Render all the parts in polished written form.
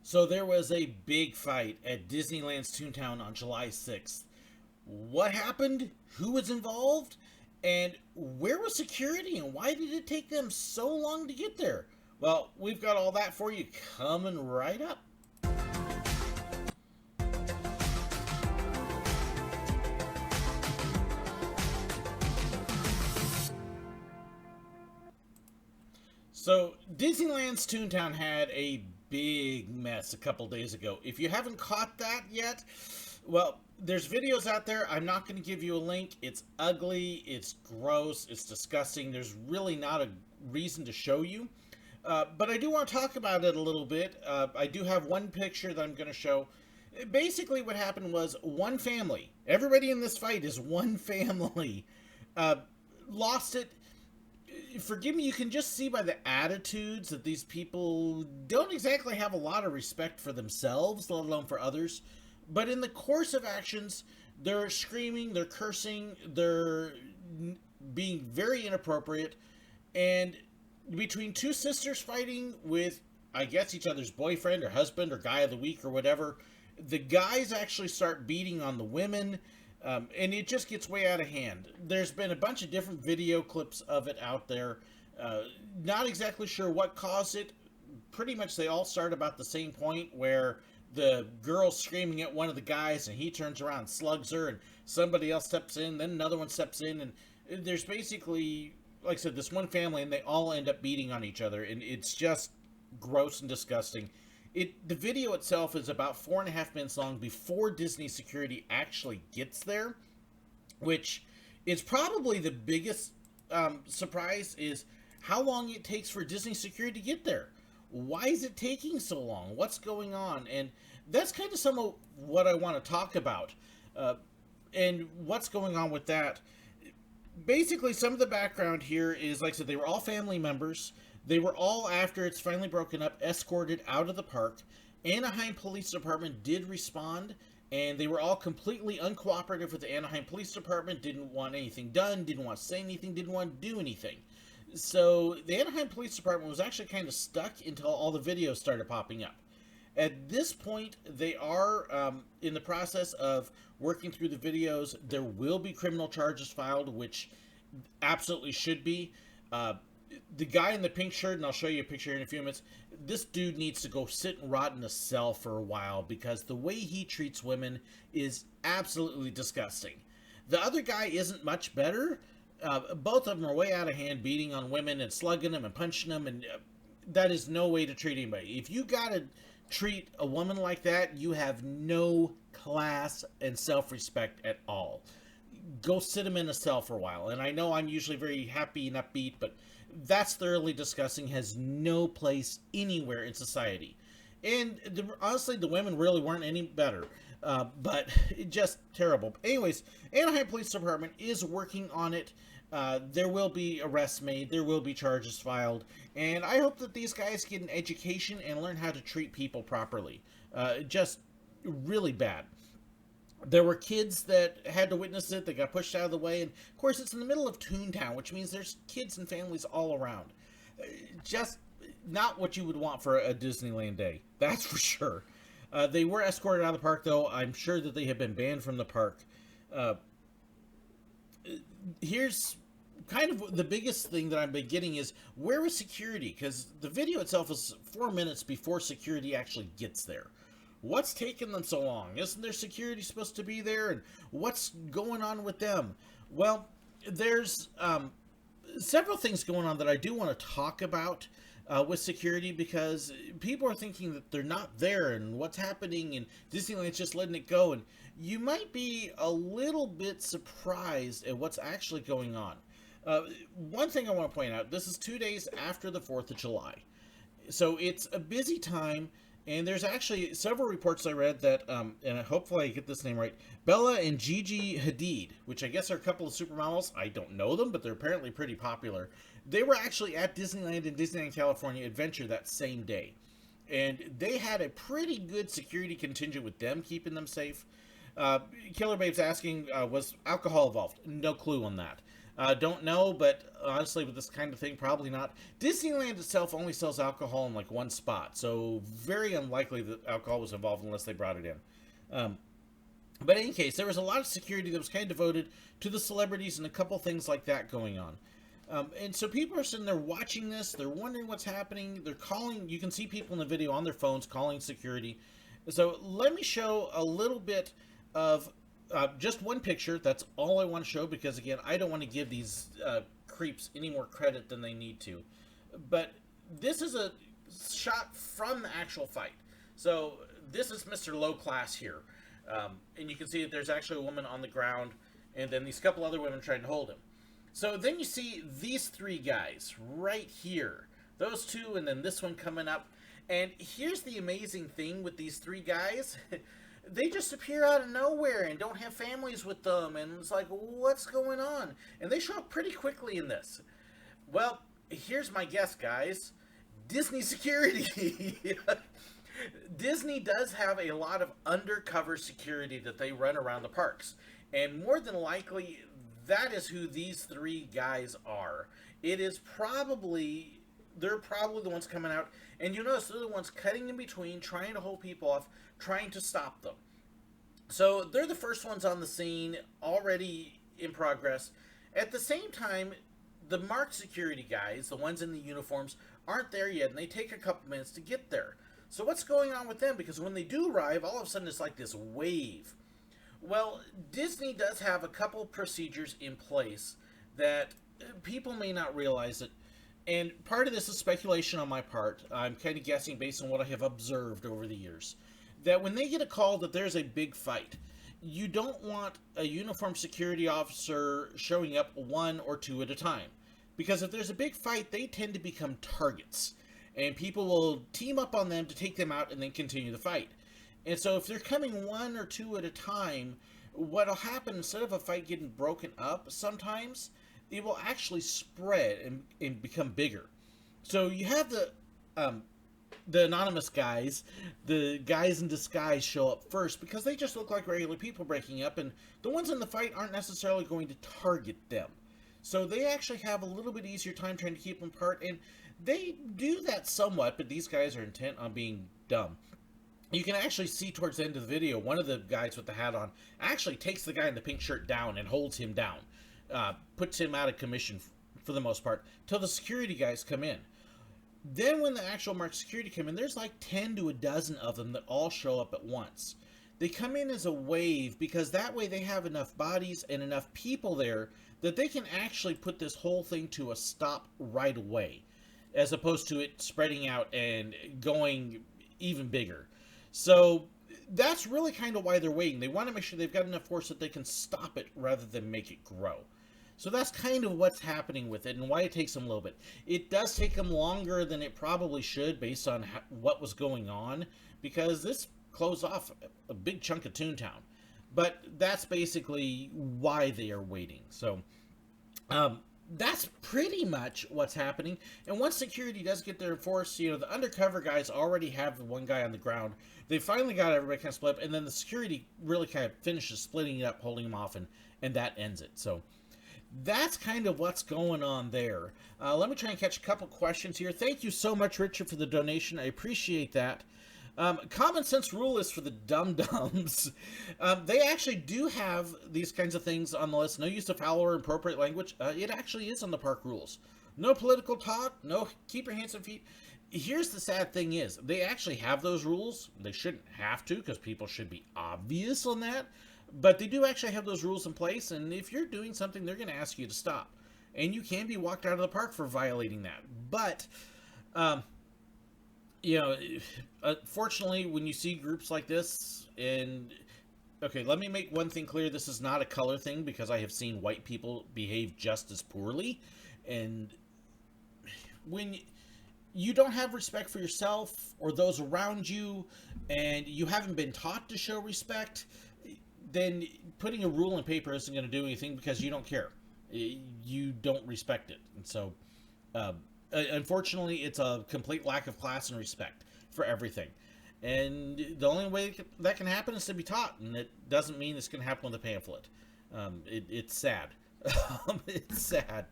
So there was a big fight at Disneyland's Toontown on July 6th. What happened? Who was involved? And where was security and why did it take them so long to get there? Well, we've got all that for you coming right up. So, Disneyland's Toontown had a big mess a couple days ago. If you haven't caught that yet, well, there's videos out there. I'm not going to give you a link. It's ugly, it's gross, it's disgusting. There's really not a reason to show you. But I do want to talk about it a little bit. I do have one picture that I'm going to show. Basically, what happened was one family, everybody in this fight is one family, uh, lost it. Forgive me, you can just see by the attitudes that these people don't exactly have a lot of respect for themselves, let alone for others. But in the course of actions, they're screaming, they're cursing, they're being very inappropriate. And between two sisters fighting with, I guess, each other's boyfriend or husband or guy of the week or whatever, the guys actually start beating on the women. And it just gets way out of hand. There's been a bunch of different video clips of it out there. Not exactly sure what caused it. Pretty much they all start about the same point where the girl's screaming at one of the guys and he turns around and slugs her and somebody else steps in, then another one steps in, and there's basically, like I said, this one family and they all end up beating on each other, and it's just gross and disgusting. The video itself is about 4.5 minutes long before Disney security actually gets there, which is probably the biggest surprise is how long it takes for Disney security to get there. Why is it taking so long? What's going on? And that's kind of some of what I want to talk about. And what's going on with that. Basically, some of the background here is, like I said, they were all family members. They were all, after it's finally broken up, escorted out of the park. Anaheim Police Department did respond, and they were all completely uncooperative with the Anaheim Police Department, didn't want anything done, didn't want to say anything, didn't want to do anything. So the Anaheim Police Department was actually kind of stuck until all the videos started popping up. At this point, they are in the process of working through the videos. There will be criminal charges filed, which absolutely should be. The guy in the pink shirt, and I'll show you a picture in a few minutes, this dude needs to go sit and rot in a cell for a while because the way he treats women is absolutely disgusting. The other guy isn't much better. Both of them are way out of hand, beating on women and slugging them and punching them, and that is no way to treat anybody. If you gotta treat a woman like that, you have no class and self-respect at all. Go sit them in a cell for a while. And I know I'm usually very happy and upbeat, but that's thoroughly disgusting, has no place anywhere in society. And honestly, the women really weren't any better. But just terrible. Anyways, Anaheim Police Department is working on it. There will be arrests made. There will be charges filed. And I hope that these guys get an education and learn how to treat people properly. Just really bad. There were kids that had to witness it. They got pushed out of the way. And, of course, it's in the middle of Toontown, which means there's kids and families all around. Just not what you would want for a Disneyland day. That's for sure. They were escorted out of the park, though. I'm sure that they have been banned from the park. Here's kind of the biggest thing that I've been getting is, where was security? Because the video itself is 4 minutes before security actually gets there. What's taking them so long? Isn't there security supposed to be there? And what's going on with them? Well, there's several things going on that I do want to talk about with security, because people are thinking that they're not there and what's happening, and Disneyland's just letting it go. And you might be a little bit surprised at what's actually going on. One thing I want to point out, this is 2 days after the 4th of July. So it's a busy time. And there's actually several reports I read that, and hopefully I get this name right, Bella and Gigi Hadid, which I guess are a couple of supermodels. I don't know them, but they're apparently pretty popular. They were actually at Disneyland and Disneyland California Adventure that same day. And they had a pretty good security contingent with them, keeping them safe. Killer Babe's asking, was alcohol involved? No clue on that. Don't know, but honestly, with this kind of thing, probably not. Disneyland itself only sells alcohol in like one spot, so very unlikely that alcohol was involved unless they brought it in. But in any case, there was a lot of security that was kind of devoted to the celebrities and a couple things like that going on. And so people are sitting there watching this. They're wondering what's happening. They're calling. You can see people in the video on their phones calling security. So let me show a little bit of just one picture. That's all I want to show because, again, I don't want to give these creeps any more credit than they need to. But this is a shot from the actual fight. So this is Mr. Low Class here. And you can see that there's actually a woman on the ground and then these couple other women trying to hold him. So then you see these three guys right here. Those two and then this one coming up. And here's the amazing thing with these three guys. They just appear out of nowhere and don't have families with them. And it's like, what's going on? And they show up pretty quickly in this. Well, here's my guess, guys. Disney security. Disney does have a lot of undercover security that they run around the parks. And more than likely, that is who these three guys are. It is probably, they're probably the ones coming out. And you notice they're the ones cutting in between, trying to hold people off, trying to stop them. So they're the first ones on the scene, already in progress. At the same time, the marked security guys, the ones in the uniforms, aren't there yet. And they take a couple minutes to get there. So what's going on with them? Because when they do arrive, all of a sudden it's like this wave. Well, Disney does have a couple procedures in place that people may not realize it. And part of this is speculation on my part. I'm kind of guessing based on what I have observed over the years. That when they get a call that there's a big fight, you don't want a uniformed security officer showing up one or two at a time. Because if there's a big fight, they tend to become targets. And people will team up on them to take them out and then continue the fight. And so if they're coming one or two at a time, what'll happen, instead of a fight getting broken up, sometimes it will actually spread and become bigger. So you have the anonymous guys, the guys in disguise show up first because they just look like regular people breaking up, and the ones in the fight aren't necessarily going to target them. So they actually have a little bit easier time trying to keep them apart, and they do that somewhat, but these guys are intent on being dumb. You can actually see towards the end of the video, one of the guys with the hat on actually takes the guy in the pink shirt down and holds him down. Puts him out of commission for the most part, till the security guys come in. Then when the actual marked security come in, there's like 10 to a dozen of them that all show up at once. They come in as a wave because that way they have enough bodies and enough people there that they can actually put this whole thing to a stop right away, as opposed to it spreading out and going even bigger. So that's really kind of why they're waiting. They want to make sure they've got enough force that they can stop it rather than make it grow. So that's kind of what's happening with it and why it takes them a little bit. It does take them longer than it probably should based on what was going on, because this closed off a big chunk of Toontown. But that's basically why they are waiting. So that's pretty much what's happening. And once security does get there in force, you know, the undercover guys already have the one guy on the ground. They finally got everybody kind of split up, and then the security really kind of finishes splitting it up, holding them off, and that ends it. So that's kind of what's going on there. Let me try and catch a couple questions here. Thank you so much, Richard, for the donation. I appreciate that. Common sense rule is for the dum-dums. They actually do have these kinds of things on the list. No use of foul or inappropriate language. It actually is on the park rules. No political talk. No keep your hands and feet. Here's the sad thing is, they actually have those rules. They shouldn't have to, because people should be obvious on that. But they do actually have those rules in place, and if you're doing something, they're going to ask you to stop. And you can be walked out of the park for violating that. But, you know, unfortunately, when you see groups like this, and, okay, let me make one thing clear. This is not a color thing, because I have seen white people behave just as poorly. And when you don't have respect for yourself or those around you, and you haven't been taught to show respect, then putting a rule in paper isn't going to do anything, because you don't care. You don't respect it. And so, unfortunately, it's a complete lack of class and respect for everything. And the only way that can happen is to be taught, and it doesn't mean it's going to happen with a pamphlet. It's sad. It's sad.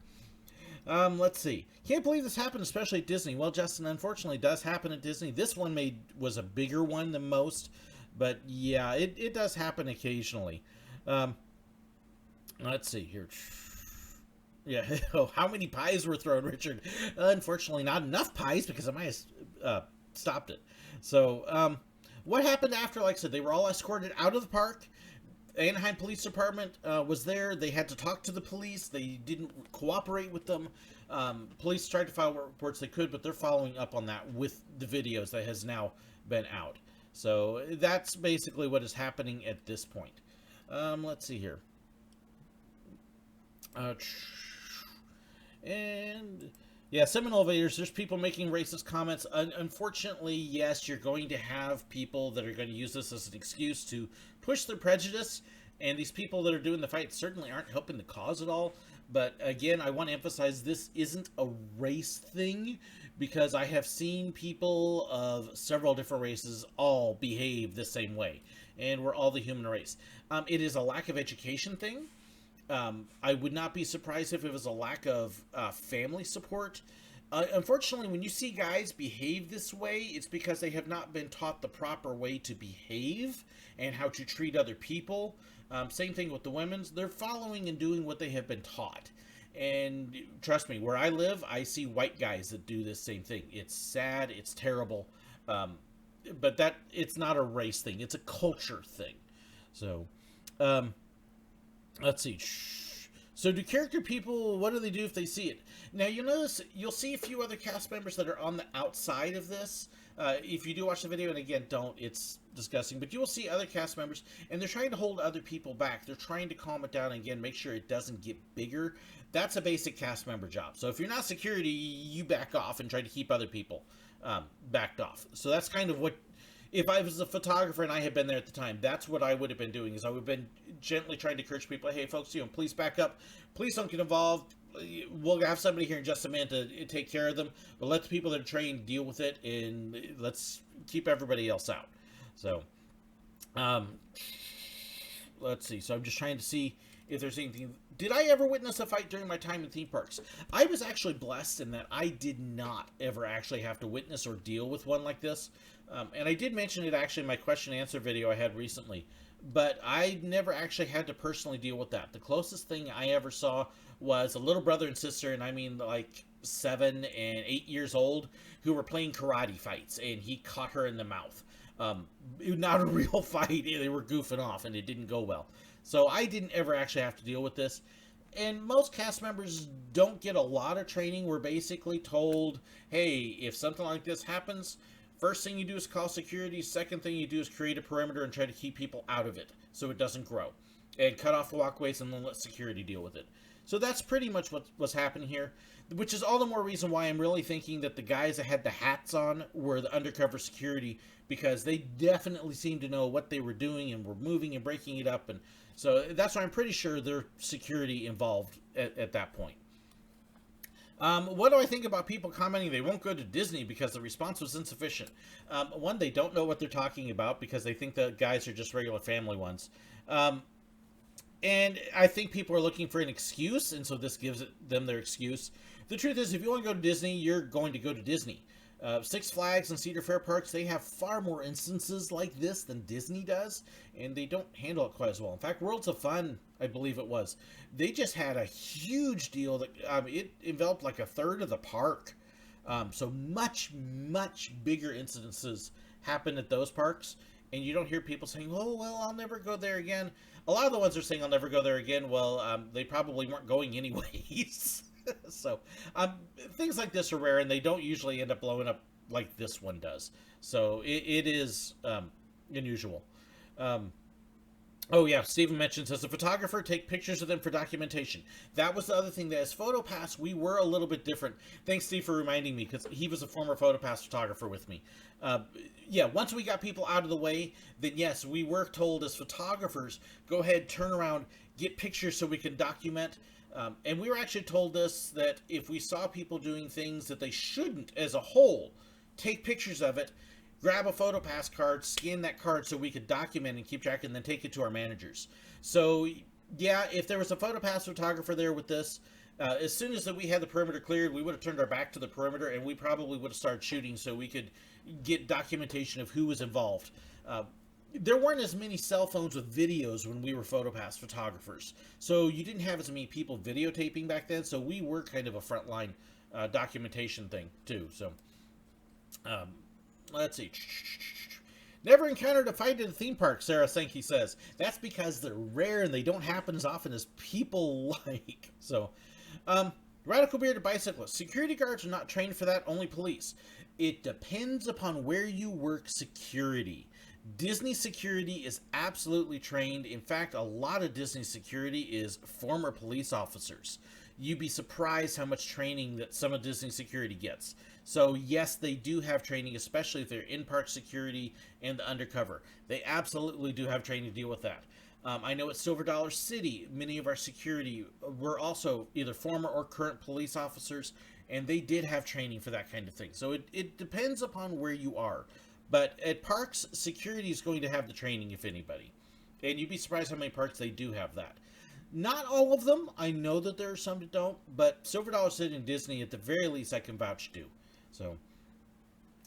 Let's see. Can't believe this happened, especially at Disney. Well, Justin, unfortunately, it does happen at Disney. This one was a bigger one than most, but yeah, it does happen occasionally. Let's see here. Yeah, oh, how many pies were thrown, Richard? Unfortunately, not enough pies because I might have stopped it. So, what happened after? Like I said, they were all escorted out of the park. Anaheim Police Department was there. They had to talk to the police. They didn't cooperate with them. Police tried to file what reports they could, but they're following up on that with the videos that has now been out. So that's basically what is happening at this point. Let's see here. And yeah, Seminole Invaders, there's people making racist comments. Unfortunately, yes, you're going to have people that are going to use this as an excuse to push their prejudice, and these people that are doing the fight certainly aren't helping the cause at all. But again, I want to emphasize this isn't a race thing, because I have seen people of several different races all behave the same way, and we're all the human race. It is a lack of education thing. I would not be surprised if it was a lack of family support. Unfortunately, when you see guys behave this way, it's because they have not been taught the proper way to behave and how to treat other people. Same thing with the women's. They're following and doing what they have been taught. And trust me, where I live, I see white guys that do this same thing. It's sad. It's terrible. But it's not a race thing. It's a culture thing. So, let's see. So do character people, what do they do if they see it? Now, you'll see a few other cast members that are on the outside of this. If you do watch the video, and again, don't, it's disgusting, but you will see other cast members, and they're trying to hold other people back. They're trying to calm it down, and again, make sure it doesn't get bigger. That's a basic cast member job. So if you're not security, you back off and try to keep other people backed off. So that's kind of what, if I was a photographer and I had been there at the time, that's what I would have been doing, is I would have been gently trying to encourage people, hey, folks, please back up. Please don't get involved. We'll have somebody here in just a minute to take care of them, but let the people that are trained deal with it, and let's keep everybody else out. So, let's see. So I'm just trying to see if there's anything. Did I ever witness a fight during my time in theme parks? I was actually blessed in that I did not ever actually have to witness or deal with one like this. And I did mention it actually in my question and answer video I had recently, but I never actually had to personally deal with that. The closest thing I ever saw was a little brother and sister, and I mean like 7 and 8 years old, who were playing karate fights, and he caught her in the mouth. Not a real fight. They were goofing off, and it didn't go well. So I didn't ever actually have to deal with this. And most cast members don't get a lot of training. We're basically told, hey, if something like this happens, first thing you do is call security. Second thing you do is create a perimeter and try to keep people out of it so it doesn't grow. And cut off the walkways and then let security deal with it. So that's pretty much what's happening here, which is all the more reason why I'm really thinking that the guys that had the hats on were the undercover security, because they definitely seemed to know what they were doing and were moving and breaking it up. And so that's why I'm pretty sure there's security involved at that point. What do I think about people commenting they won't go to Disney because the response was insufficient? One, they don't know what they're talking about because they think the guys are just regular family ones. And I think people are looking for an excuse, and so this gives them their excuse. The truth is, if you want to go to Disney, you're going to go to Disney. Six Flags and Cedar Fair parks, they have far more instances like this than Disney does, and they don't handle it quite as well. In fact, Worlds of Fun, I believe it was, they just had a huge deal that it enveloped like a third of the park. So much, much bigger incidences happen at those parks, and you don't hear people saying, oh, well, I'll never go there again. A lot of the ones are saying I'll never go there again. Well, they probably weren't going anyways. So things like this are rare, and they don't usually end up blowing up like this one does. So it is unusual. Oh yeah, Stephen mentions, as a photographer, take pictures of them for documentation. That was the other thing, that as PhotoPass, we were a little bit different. Thanks, Steve, for reminding me, because he was a former PhotoPass photographer with me. Yeah, once we got people out of the way, then yes, we were told as photographers, go ahead, turn around, get pictures so we can document. And we were actually told this, that if we saw people doing things that they shouldn't as a whole, take pictures of it, grab a PhotoPass card, scan that card so we could document and keep track, and then take it to our managers. So Yeah, if there was a PhotoPass photographer there with this, as soon as we had the perimeter cleared, we would have turned our back to the perimeter, and we probably would have started shooting so we could get documentation of who was involved. Uh, there weren't as many cell phones with videos when we were PhotoPass photographers, so you didn't have as many people videotaping back then. So we were kind of a frontline documentation thing too. So um, let's see. Never encountered a fight at a theme park, Sarah Sankey says. That's because they're rare and they don't happen as often as people like. So, Radical Bearded Bicyclist. Security guards are not trained for that, only police. It depends upon where you work security. Disney security is absolutely trained. In fact, a lot of Disney security is former police officers. You'd be surprised how much training that some of Disney security gets. So yes, they do have training, especially if they're in-park security and the undercover. They absolutely do have training to deal with that. I know at Silver Dollar City, many of our security were also either former or current police officers, and they did have training for that kind of thing. So it depends upon where you are. But at parks, security is going to have the training, if anybody. And you'd be surprised how many parks they do have that. Not all of them. I know that there are some that don't, but Silver Dollar City and Disney, at the very least, I can vouch to. So,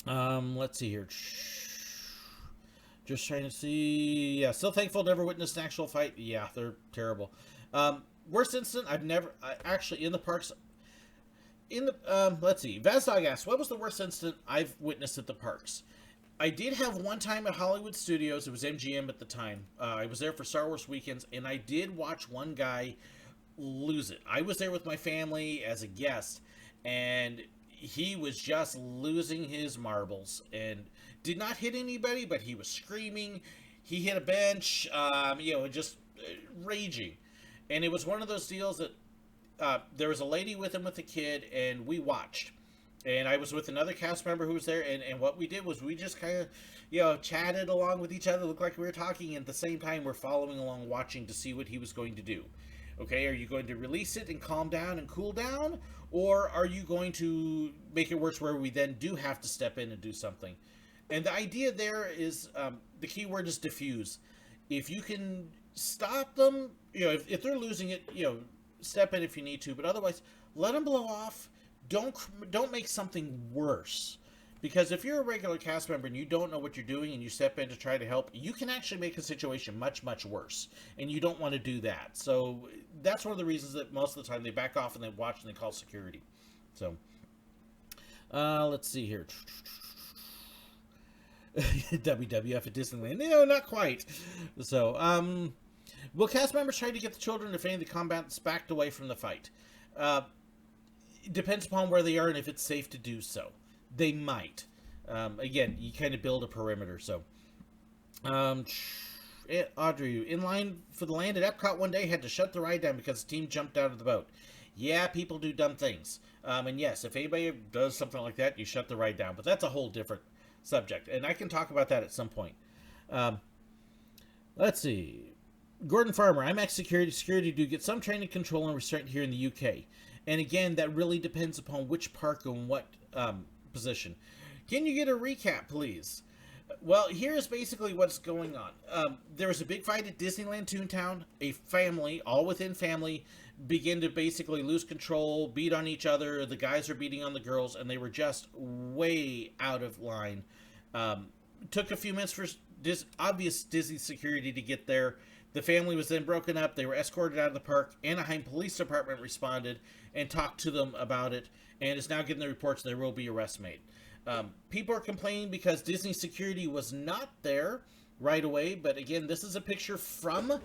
let's see here. Just trying to see. Yeah, still thankful never witnessed an actual fight. Yeah, they're terrible. Worst incident, actually, in the parks. Let's see. Vazdog asks, what was the worst incident I've witnessed at the parks? I did have one time at Hollywood Studios. It was MGM at the time. I was there for Star Wars weekends, and I did watch one guy lose it. I was there with my family as a guest, and he was just losing his marbles and did not hit anybody, but he was screaming. He hit a bench, just raging. And it was one of those deals that there was a lady with him with a kid, and we watched. And I was with another cast member who was there, and what we did was we just kind of, chatted along with each other, looked like we were talking, and at the same time we're following along watching to see what he was going to do. Okay, are you going to release it and calm down and cool down? Or are you going to make it worse where we then do have to step in and do something? And the idea there is, the key word is diffuse. If you can stop them, if they're losing it, step in if you need to, but otherwise, let them blow off. Don't make something worse. Because if you're a regular cast member and you don't know what you're doing and you step in to try to help, you can actually make a situation much, much worse. And you don't want to do that. So that's one of the reasons that most of the time they back off and they watch and they call security. So, let's see here. WWF at Disneyland. No, not quite. So, will cast members try to get the children if any of the combatants backed away from the fight? It depends upon where they are and if it's safe to do so. They might. Again, you kind of build a perimeter. So, Audrey, in line for the land at Epcot one day, had to shut the ride down because the team jumped out of the boat. Yeah, people do dumb things. And yes, if anybody does something like that, you shut the ride down. But that's a whole different subject. And I can talk about that at some point. Let's see. Gordon Farmer, I'm ex-security. Security do get some training, control, and restraint here in the UK. And again, that really depends upon which park and what position. Can you get a recap, please? Well, here's basically what's going on. There was a big fight at Disneyland Toontown. A family, all within family, begin to basically lose control, beat on each other. The guys are beating on the girls, and they were just way out of line. Took a few minutes for obvious Disney security to get there. The family was then broken up. They were escorted out of the park. Anaheim Police Department responded and talked to them about it, and is now getting the reports there will be arrests made. People are complaining because Disney security was not there right away, but again, this is a picture from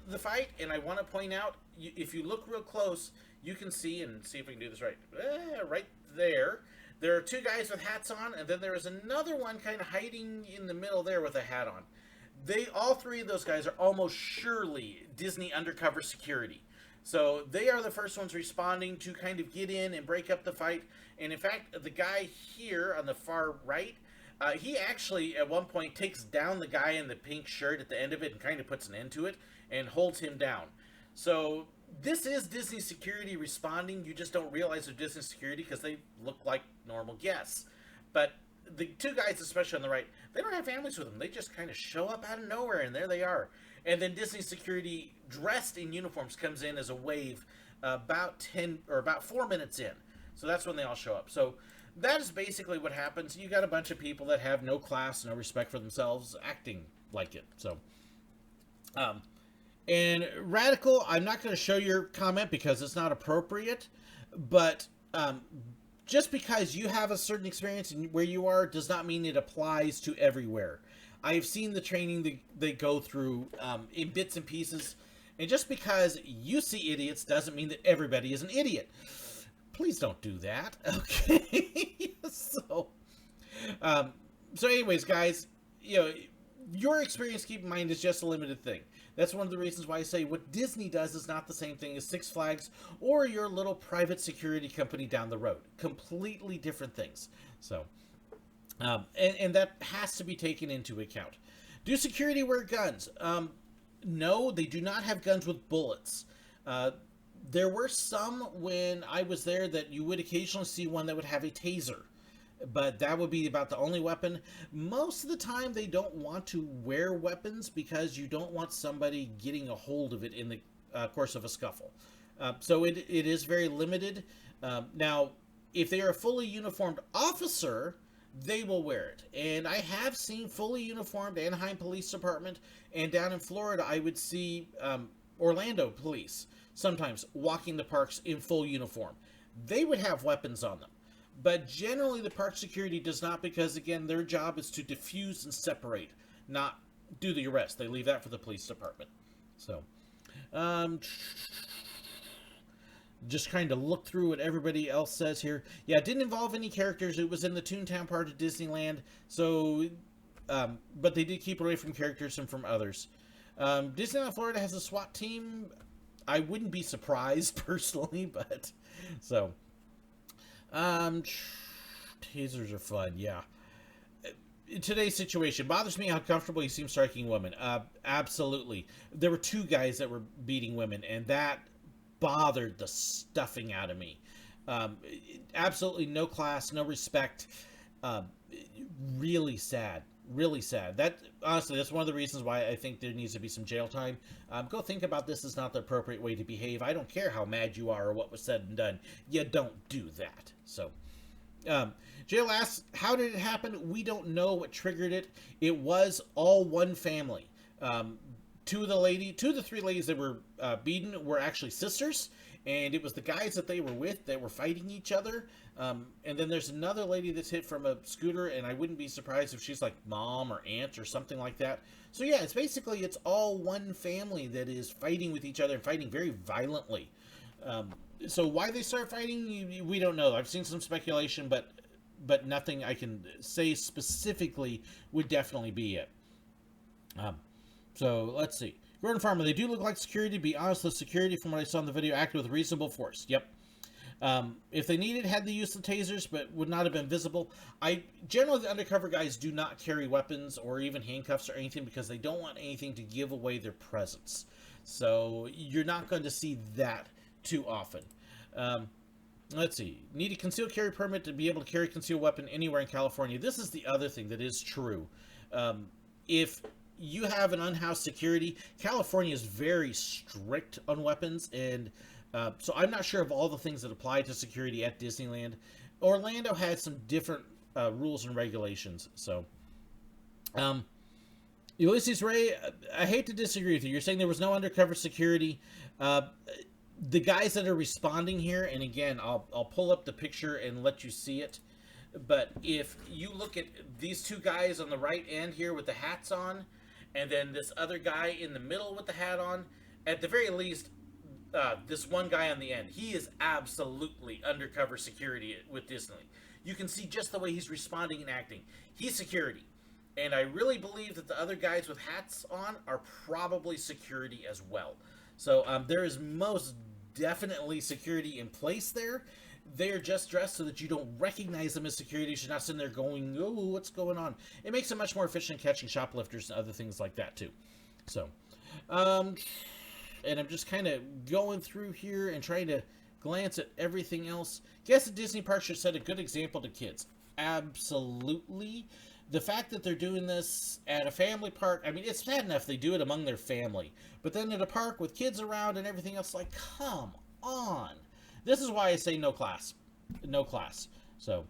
the fight, and I want to point out, if you look real close, you can see, and see if we can do this right, right there, there are two guys with hats on, and then there is another one kind of hiding in the middle there with a hat on. All three of those guys are almost surely Disney undercover security. So they are the first ones responding to kind of get in and break up the fight. And in fact, the guy here on the far right, he actually at one point takes down the guy in the pink shirt at the end of it and kind of puts an end to it and holds him down. So this is Disney security responding. You just don't realize they're Disney security because they look like normal guests. But the two guys, especially on the right, they don't have families with them. They just kind of show up out of nowhere, and there they are. And then Disney security dressed in uniforms comes in as a wave about 10 or about 4 minutes in. So that's when they all show up. So that is basically what happens. You got a bunch of people that have no class, no respect for themselves, acting like it. So, and Radical, I'm not going to show your comment because it's not appropriate, but just because you have a certain experience in where you are does not mean it applies to everywhere. I've seen the training they go through in bits and pieces, and just because you see idiots doesn't mean that everybody is an idiot. Please don't do that, okay? So anyways, guys, you know, your experience, keep in mind, is just a limited thing. That's one of the reasons why I say what Disney does is not the same thing as Six Flags or your little private security company down the road. Completely different things. So, and that has to be taken into account. Do security wear guns? No, they do not have guns with bullets. There were some when I was there that you would occasionally see one that would have a taser, but that would be about the only weapon. Most of the time they don't want to wear weapons because you don't want somebody getting a hold of it in the course of a scuffle. So it is very limited. Now, if they are a fully uniformed officer, they will wear it. And I have seen fully uniformed Anaheim Police Department, and down in Florida I would see Orlando Police sometimes walking the parks in full uniform. They would have weapons on them. But generally the park security does not, because again, their job is to diffuse and separate, not do the arrest. They leave that for the police department. So, just trying to look through what everybody else says here. Yeah, it didn't involve any characters. It was in the Toontown part of Disneyland. So, but they did keep away from characters and from others. Disneyland Florida has a SWAT team. I wouldn't be surprised personally, but so tasers are fun, yeah. In today's situation, bothers me how comfortable he seems striking women. Absolutely. There were 2 guys that were beating women, and that bothered the stuffing out of me. Absolutely no class, no respect. Really sad. Really sad. That, honestly, that's one of the reasons why I think there needs to be some jail time. Go think about this is not the appropriate way to behave. I don't care how mad you are or what was said and done. You don't do that. So, Jail asks, how did it happen? We don't know what triggered it. It was all one family. 2 of the 3 ladies that were beaten were actually sisters, and it was the guys that they were with that were fighting each other. And then there's another lady that's hit from a scooter, and I wouldn't be surprised if she's like mom or aunt or something like that. So yeah, it's all one family that is fighting with each other and fighting very violently. So why they start fighting, we don't know. I've seen some speculation, but nothing I can say specifically would definitely be it. So let's see. Gordon Farmer, they do look like security. To be honest, the security from what I saw in the video acted with reasonable force. Yep. If they needed, had the use of tasers, but would not have been visible. Generally, the undercover guys do not carry weapons or even handcuffs or anything because they don't want anything to give away their presence. So you're not going to see that too often. Let's see. Need a concealed carry permit to be able to carry a concealed weapon anywhere in California. This is the other thing that is true. If you have an unhoused security, California is very strict on weapons, and so I'm not sure of all the things that apply to security at Disneyland. Orlando had some different rules and regulations. So, Ulysses Ray, I hate to disagree with you. You're saying there was no undercover security. The guys that are responding here, and again, I'll pull up the picture and let you see it. But if you look at these 2 guys on the right end here with the hats on, and then this other guy in the middle with the hat on, at the very least, this one guy on the end, he is absolutely undercover security with Disney. You can see just the way he's responding and acting. He's security. And I really believe that the other guys with hats on are probably security as well. So there is most definitely security in place there. They are just dressed so that you don't recognize them as security. You're not sitting there going, oh, what's going on? It makes them much more efficient catching shoplifters and other things like that, too. So, and I'm just kind of going through here and trying to glance at everything else. Guess the Disney park should set a good example to kids. Absolutely. the fact that they're doing this at a family park, I mean, it's bad enough they do it among their family, but then at a park with kids around and everything else, like, come on. This is why I say no class. No class. So,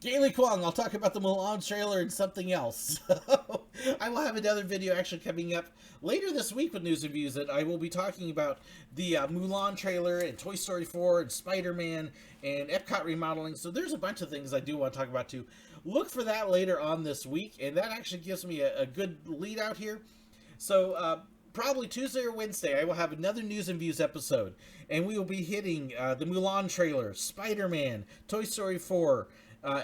Gailey Kwong, I'll talk about the Mulan trailer and something else. I will have another video actually coming up later this week with news and views that I will be talking about the Mulan trailer and Toy Story 4 and Spider-Man and Epcot remodeling. So there's a bunch of things I do want to talk about too. Look for that later on this week, and that actually gives me a good lead out here. So probably Tuesday or Wednesday, I will have another news and views episode, and we will be hitting the Mulan trailer, Spider-Man, Toy Story 4,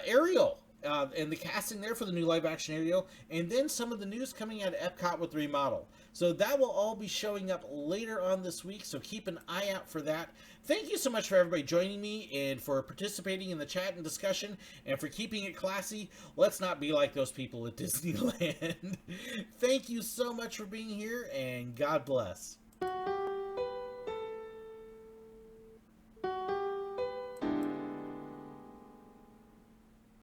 Ariel, and the casting there for the new live-action Ariel, and then some of the news coming out of Epcot with the remodel. So that will all be showing up later on this week, so keep an eye out for that. Thank you so much for everybody joining me and for participating in the chat and discussion and for keeping it classy. Let's not be like those people at Disneyland. Thank you so much for being here, and God bless.